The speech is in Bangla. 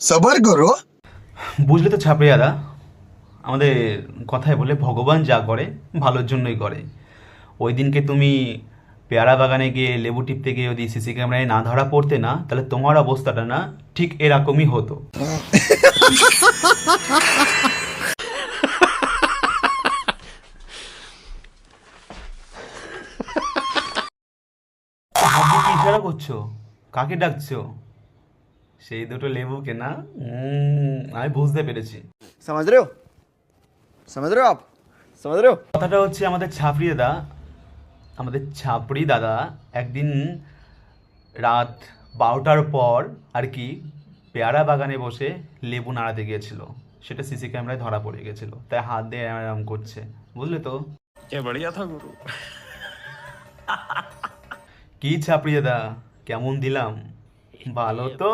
सबर करो। বুঝলে তো ছাপড়ি দাদা, আমাদের কথায় বলে ভগবান যা করে ভালোর জন্যই করে। ওই দিনকে তুমি পেয়ারা বাগানে গিয়ে লেবু টিপতে গিয়ে যদি সিসি ক্যামেরায় না ধরা পড়তে না, তাহলে তোমার অবস্থাটা না ঠিক এরকমই হতো। ভাবছি কি ইশারা করছো, কাকে ডাকছো? সেই দুটো লেবুকে না? আমি বুঝতে পেরেছি। समझ रहे हो? समझ रहे हो आप? समझ रहे हो? কথাটা হচ্ছে আমাদের ছাপড়ি দাদা একদিন রাত 12টার পর আর কি পেয়ারা বাগানে বসে লেবু নাড়াতে গিয়েছিল। সেটা সিসি ক্যামেরায় ধরা পড়ে গেছিল, তাই হাত দিয়ে এরম এরম করছে। বুঝলে তো? क्या बढ़िया था गुरु। কি ছাপড়ি দাদা, কেমন দিলাম? ভালো তো?